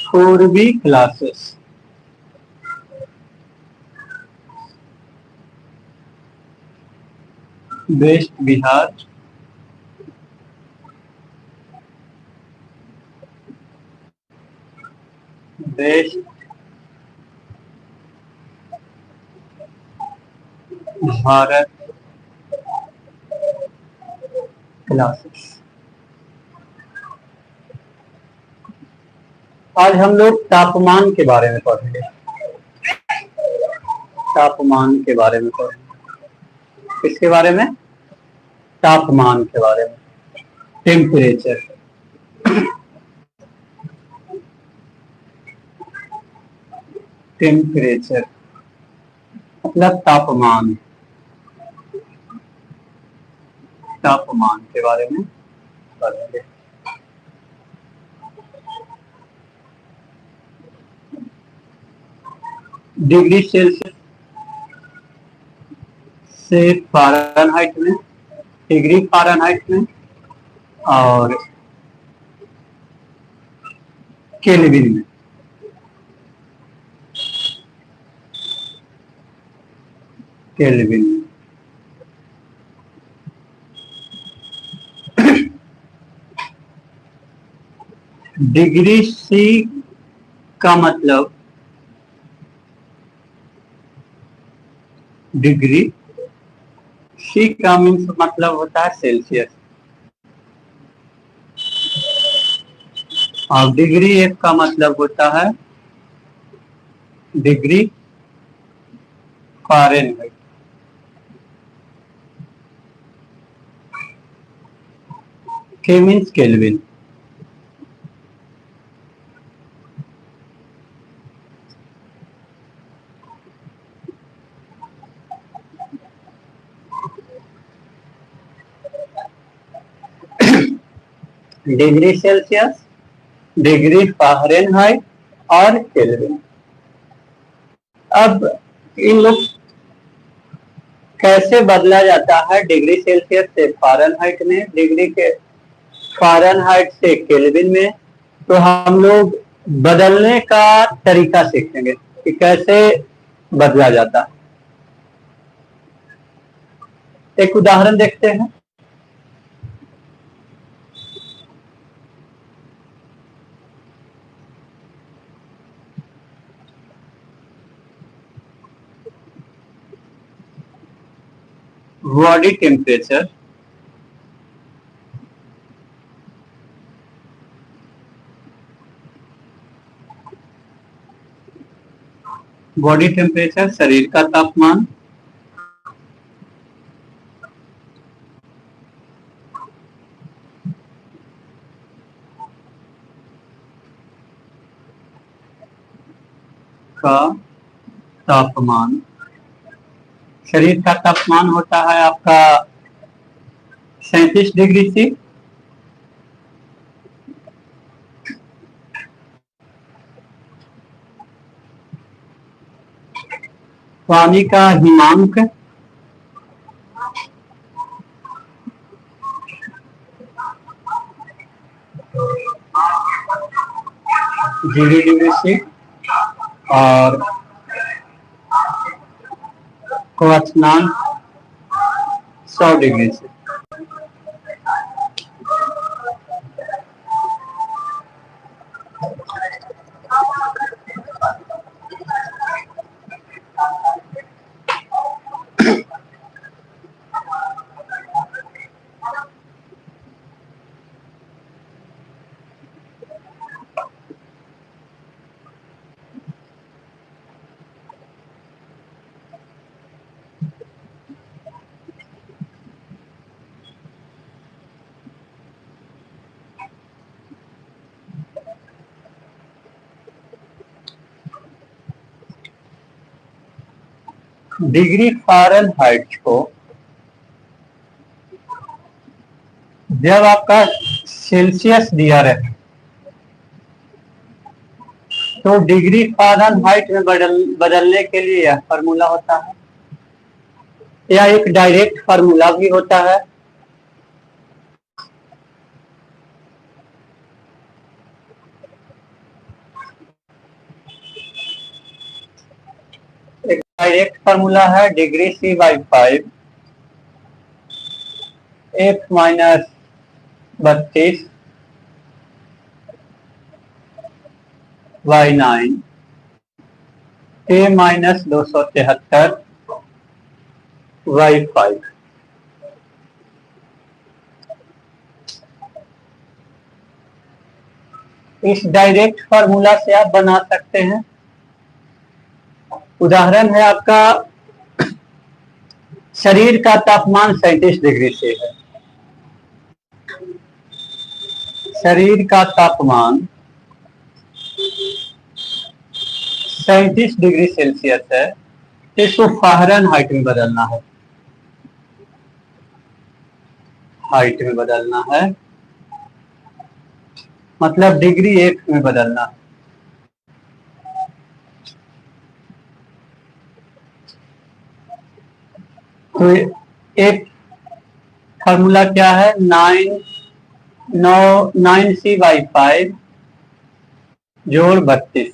पूर्वी classes west Bihar west Bharat classes. आज हम लोग तापमान के बारे में पढ़ेंगे। तापमान के बारे में पढ़ेंगे। किसके बारे में? तापमान के बारे में। टेम्परेचर। टेम्परेचर मतलब तापमान। तापमान के बारे में पढ़ेंगे। डिग्री सेल्सियस से फ़ारेनहाइट में, डिग्री फ़ारेनहाइट में और केल्विन में। केल्विन में। डिग्री सी का मतलब डिग्री सी का मीन्स मतलब होता है सेल्सियस और डिग्री एफ का मतलब होता है डिग्री फ़ारेनहाइट। के means kelvin. Degree Celsius, degree Fahrenheit और केल्विन। अब इन लोग कैसे बदला जाता है डिग्री सेल्सियस से फ़ारेनहाइट में, डिग्री के फ़ारेनहाइट से केल्विन में, तो हम लोग बदलने का तरीका सीखेंगे कि कैसे बदला जाता है। एक उदाहरण देखते हैं। बॉडी टेम्परेचर बॉडी टेम्परेचर शरीर का तापमान का तापमान। शरीर का तापमान होता है आपका 37 डिग्री सी। पानी का हिमांक 0 डिग्री सी और क्वथनांक 100 डिग्री सी। डिग्री फ़ारेनहाइट को जब आपका सेल्सियस दिया रहे तो डिग्री फ़ारेनहाइट में बदलने के लिए यह फार्मूला होता है या एक डायरेक्ट फार्मूला भी होता है। डायरेक्ट फार्मूला है degree C by 5 x minus 32 y9 k minus 273 y5। इस डायरेक्ट फार्मूला से आप बना सकते हैं। उदाहरण है आपका शरीर का तापमान 37 डिग्री से है। शरीर का तापमान 37 डिग्री सेल्सियस है, तो इसको फ़ारेनहाइट में बदलना है। हाइट में बदलना है मतलब डिग्री 1 में बदलना है। तो एक फार्मूला क्या है, 9c/5 जोड़ 32।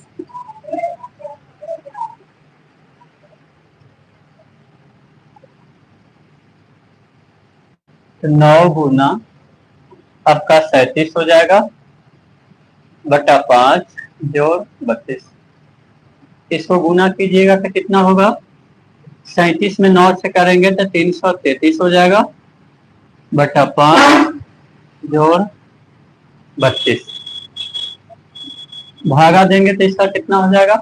तो 9 गुना आपका 37 हो जाएगा बटा 5 जोड़ 32। इसको गुना कीजिएगा तो कितना होगा, 37 में 9 से करेंगे तो 333 हो जाएगा बटा 5 जोड़ 32। भागा देंगे तो इसका कितना हो जाएगा,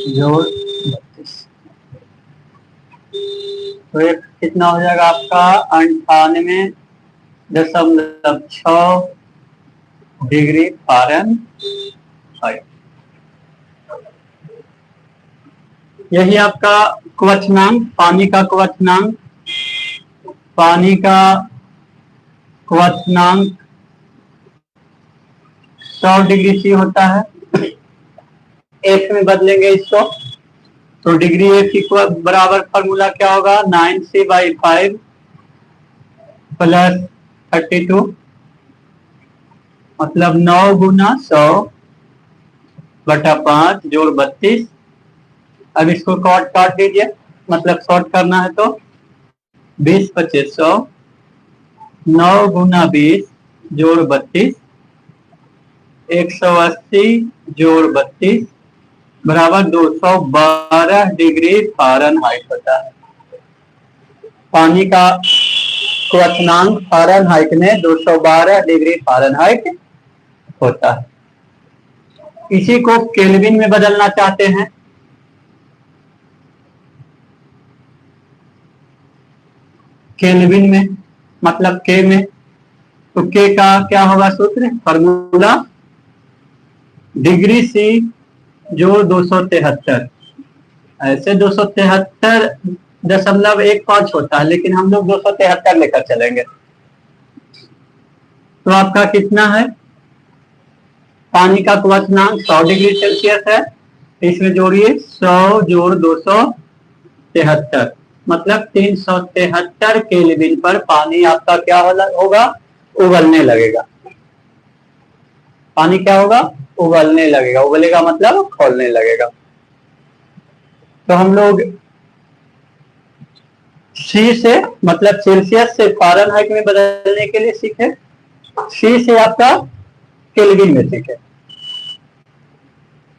जोड़ 32। तो एक कितना हो जाएगा आपका 98.6 डिग्री फ़ारेनहाइट। यही आपका क्वथनांक, पानी का क्वथनांक, पानी का क्वथनांक 100 डिग्री सी होता है। एक में बदलेंगे इसको तो डिग्री एक की बराबर फॉर्मूला क्या होगा, 9c/5 प्लस 32 मतलब 9 गुना 100 बटा 5 जोड़ 32। अब इसको काट दीजिए, मतलब शॉर्ट करना है तो 20 25 100, 9 गुना 20 जोड़ 32 180 जोड़ 32 बराबर 212 डिग्री फ़ारेनहाइट होता है। पानी का क्वथनांक फ़ारेनहाइट में 212 डिग्री फ़ारेनहाइट होता है। इसी को केल्विन में बदलना चाहते हैं, केल्विन में मतलब के में, तो के का क्या होगा सूत्र, फॉर्मूला डिग्री सी जोड़ 273। ऐसे 273.15 होता है, लेकिन हम लोग 273 लेकर चलेंगे। तो आपका कितना है, पानी का क्वथनांक 100 डिग्री सेल्सियस है, इसमें जोड़िए 100 जोड़ 273 मतलब 373 केल्विन पर पानी आपका क्या होगा, उबलने लगेगा। पानी क्या होगा, उबलने लगेगा। उबलेगा मतलब खौलने लगेगा। तो हम लोग सी से मतलब सेल्सियस से फ़ारेनहाइट में बदलने के लिए सीखे, सी से आपका केल्विन में सीखे।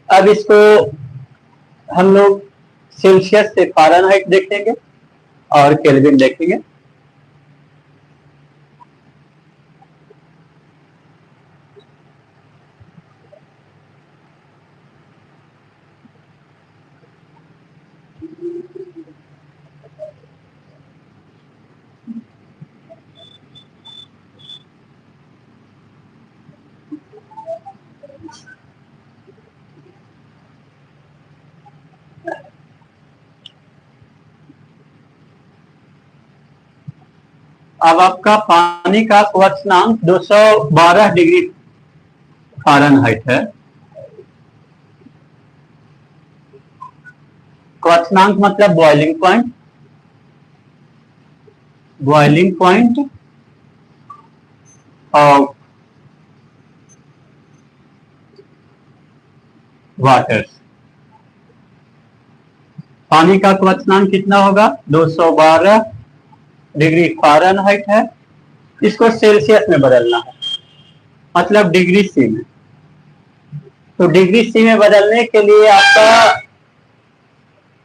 अब इसको हम लोग सेल्सियस से फ़ारेनहाइट देखेंगे और केल्विन देखेंगे। अब आपका पानी का क्वथनांक 212 डिग्री फ़ारेनहाइट है। क्वथनांक मतलब boiling point, boiling point of water. पानी का क्वथनांक कितना होगा? 212 डिग्री फ़ारेनहाइट है। इसको सेल्सियस में बदलना है, मतलब डिग्री सी में। तो डिग्री सी में बदलने के लिए आपका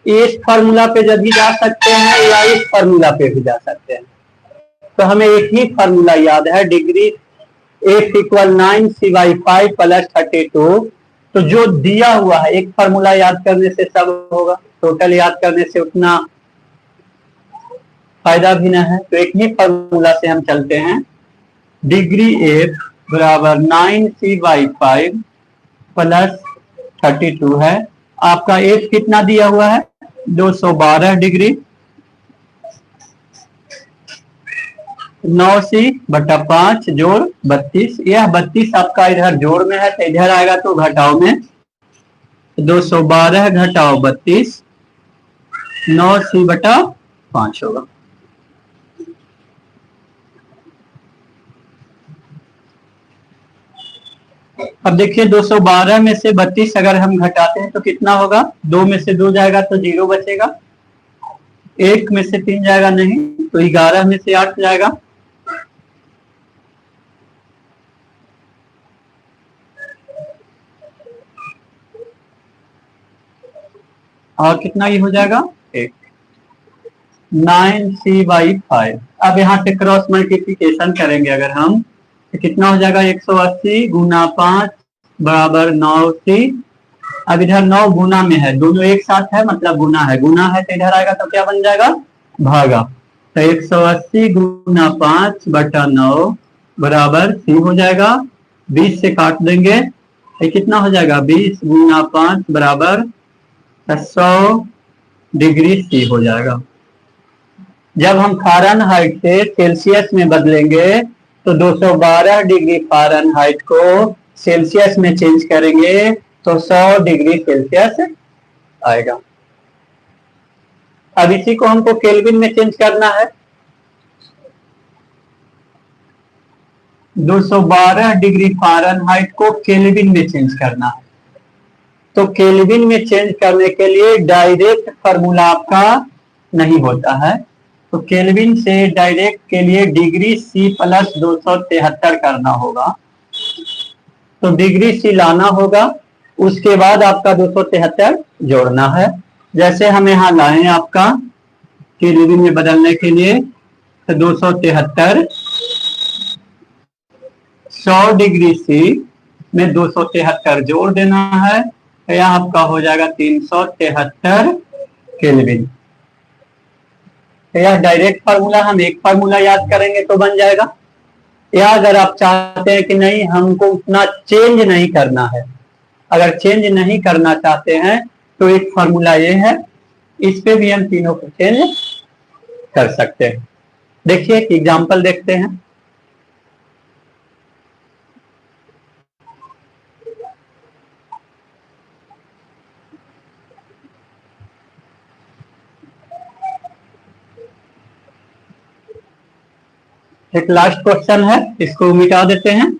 इस फार्मूला पे जब भी जा सकते हैं या इस फार्मूला पे भी जा सकते हैं। तो हमें एक ही फार्मूला याद है, degree F equal 9c/5 plus 32। तो जो दिया हुआ है, एक फार्मूला याद करने से सब होगा, टोटल याद करने से उतना फायदा भी न है। तो एक ही फार्मूला से हम चलते हैं। डिग्री F बराबर 9c/5 प्लस 32 है। आपका F कितना दिया हुआ है? 212 डिग्री। 9c/5 जोड़ 32। यह 32 आपका इधर जोड़ में है, तो इधर आएगा तो घटाव में। 212 घटाव 32 9c/5 होगा। अब देखिए 212 में से 32 अगर हम घटाते हैं तो कितना होगा? 2 में से 2 जाएगा तो 0 बचेगा। 1 में से 3 जाएगा नहीं, तो 11 में से 8 जाएगा। और कितना ये हो जाएगा? 1 9c/5। अब यहाँ से क्रॉस मल्टीप्लीकेशन करेंगे अगर हम, तो कितना हो जाएगा? 180 गुना 5 बराबर 9c। अब इधर 9 गुना में है, दोनों एक साथ है मतलब गुना है। गुना है तो इधर आएगा तो क्या बन जाएगा? भागा। तो 180 गुना 5/9 बराबर c हो जाएगा। 20 से काट देंगे तो कितना हो जाएगा? 20 गुना 5 बराबर 100 डिग्री सी हो जाएगा। जब हम फ़ारेनहाइट से सेल्सियस में बदलेंगे तो 212 डिग्री फ़ारेनहाइट को सेल्सियस में चेंज करेंगे तो 100 डिग्री सेल्सियस आएगा। अब इसी को हमको केल्विन में चेंज करना है। 212 डिग्री फ़ारेनहाइट को केल्विन में चेंज करना है। तो केल्विन में चेंज करने के लिए डायरेक्ट फार्मूला आपका नहीं होता है। तो केल्विन से डायरेक्ट के लिए डिग्री सी प्लस 273 करना होगा। तो डिग्री सी लाना होगा, उसके बाद आपका 273 जोड़ना है। जैसे हम यहाँ लाए आपका केल्विन में बदलने के लिए, तो 273 100 डिग्री सी में 273 जोड़ देना है, तो यह आपका हो जाएगा 373 केल्विन। तो यह डायरेक्ट फार्मूला, हम एक फार्मूला याद करेंगे तो बन जाएगा। या अगर आप चाहते हैं कि नहीं हमको उतना चेंज नहीं करना है, अगर चेंज नहीं करना चाहते हैं तो एक फार्मूला ये है, इस पे भी हम तीनों को चेंज कर सकते हैं। देखिए एक एग्जांपल देखते हैं। एक लास्ट क्वेश्चन है, इसको मिटा देते हैं।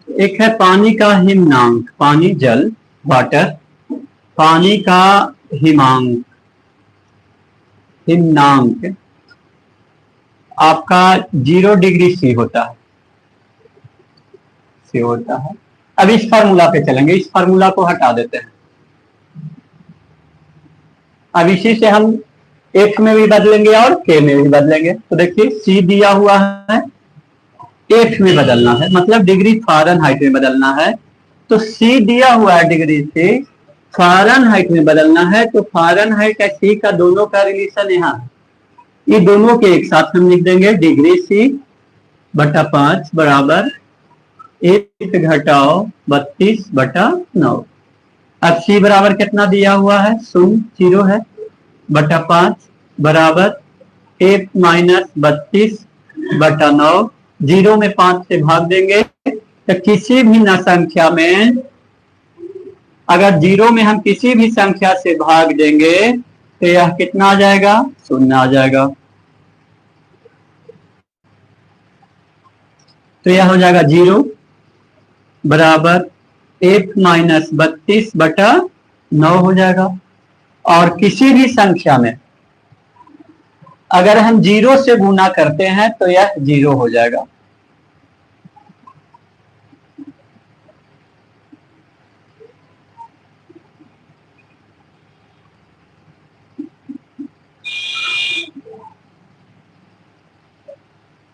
एक है पानी का हिमांक, पानी जल वाटर, पानी का हिमांक हिमनांक आपका 0 डिग्री सी होता है, सी होता है। अब इस फार्मूला पे चलेंगे, इस फार्मूला को हटा देते हैं। अब इसी से हम F में भी बदलेंगे और K में भी बदलेंगे। तो देखिए C दिया हुआ है, F में बदलना है, मतलब डिग्री फ़ारेनहाइट में बदलना है। तो C दिया हुआ है डिग्री से फ़ारेनहाइट में बदलना है, तो फ़ारेनहाइट का C का दोनों का रिलेशन यहाँ है, ये दोनों के एक साथ हम लिख देंगे। डिग्री C/5 बराबर 1 घटाओ 32/9। अब C बराबर कितना दिया हुआ है? 0 है, बटा 5 बराबर 1 माइनस 32/9। 0 में 5 से भाग देंगे तो किसी भी न संख्या में अगर 0 में हम किसी भी संख्या से भाग देंगे तो यह कितना आ जाएगा? 0 आ जाएगा। तो यह हो जाएगा 0 बराबर 1 माइनस 32/9 हो जाएगा। और किसी भी संख्या में अगर हम 0 से गुना करते हैं तो यह 0 हो जाएगा।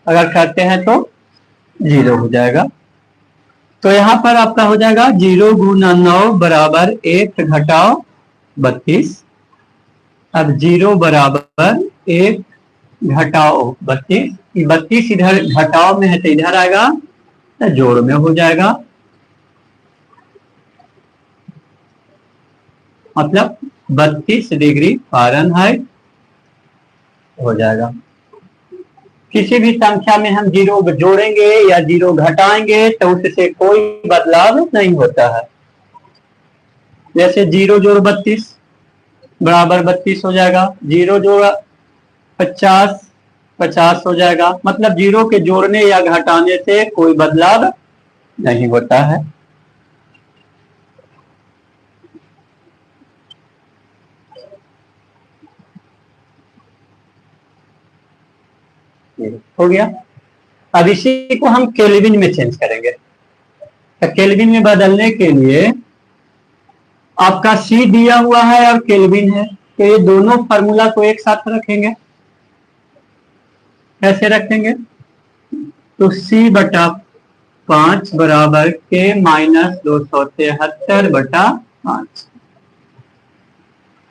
अगर करते हैं तो 0 हो जाएगा। तो यहां पर आपका हो जाएगा 0 गुना 9 बराबर 1 घटाओ 32। अब 0 बराबर 1 घटाओ 32, 32 इधर घटाओ में है तो इधर आएगा, तो जोड़ में हो जाएगा। मतलब 32 डिग्री फ़ारेनहाइट हो जाएगा। किसी भी संख्या में हम 0 जोड़ेंगे या 0 घटाएंगे तो उससे कोई बदलाव नहीं होता है। जैसे 0 जोड़ 32 बराबर 32 हो जाएगा, 0 जोड़ 50 50 हो जाएगा। मतलब 0 के जोड़ने या घटाने से कोई बदलाव नहीं होता है। हो गया। अब इसी को हम केल्विन में चेंज करेंगे। तो केल्विन में बदलने के लिए आपका सी दिया हुआ है और केल्विन है, तो ये दोनों फार्मूला को एक साथ रखेंगे। कैसे रखेंगे? तो C/5 बराबर K माइनस 273/5।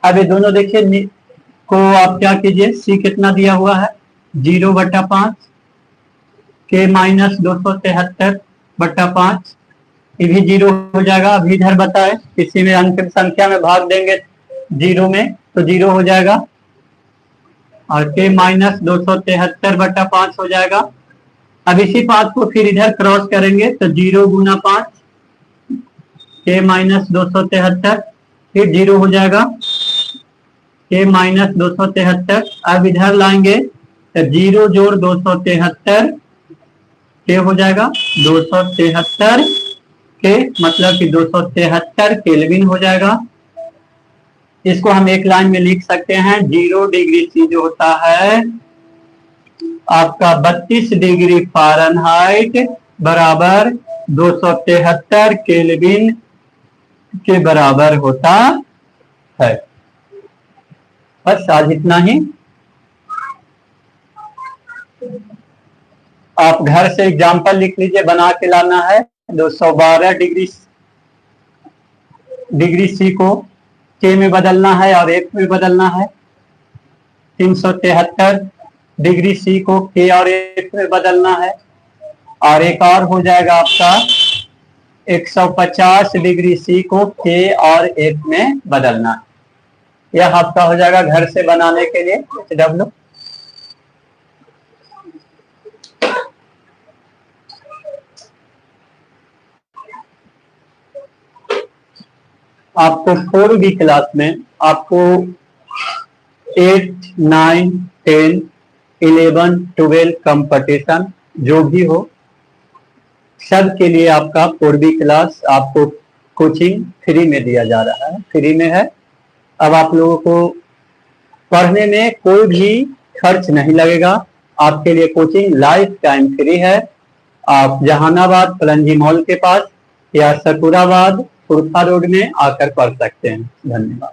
अब ये दोनों देखिए को आप क्या कीजिए, C कितना दिया हुआ है 0/5, K माइनस 273/5, ये भी 0 हो जाएगा। अभी इधर बताए किसी में अंक संख्या में भाग देंगे 0 में तो 0 हो जाएगा, और K माइनस 273/5 हो जाएगा। अब इसी 5 को फिर इधर क्रॉस करेंगे तो 0 गुना 5 K माइनस 273, फिर 0 हो जाएगा, K माइनस 273। अब इधर लाएंगे तो 0 जोड़ 273 K हो जाएगा 273 K, मतलब कि 273 केल्विन हो जाएगा। इसको हम एक लाइन में लिख सकते हैं, 0 डिग्री C जो होता है आपका 32 डिग्री फ़ारेनहाइट बराबर 273 केल्विन के बराबर होता है। बस आज इतना ही। आप घर से एग्जाम्पल लिख लीजिए, बना के लाना है। 212 डिग्री C को K में बदलना है और 1 में बदलना है। 373 डिग्री C को K और 1 में बदलना है। और एक और हो जाएगा आपका 150 डिग्री C को K और 1 में बदलना है। यह आपका हो जाएगा घर से बनाने के लिए HW। आपको 4B क्लास में आपको 8, 9, 10, 11, 12 कंपटीशन जो भी हो सब के लिए आपका 4B क्लास आपको कोचिंग फ्री में दिया जा रहा है, फ्री में है। अब आप लोगों को पढ़ने में कोई भी खर्च नहीं लगेगा। आपके लिए कोचिंग लाइफ टाइम फ्री है। आप जहानाबाद पलंजी मॉल के पास या सकुराबाद पुरखा रोड में आकर पढ़ सकते हैं। धन्यवाद।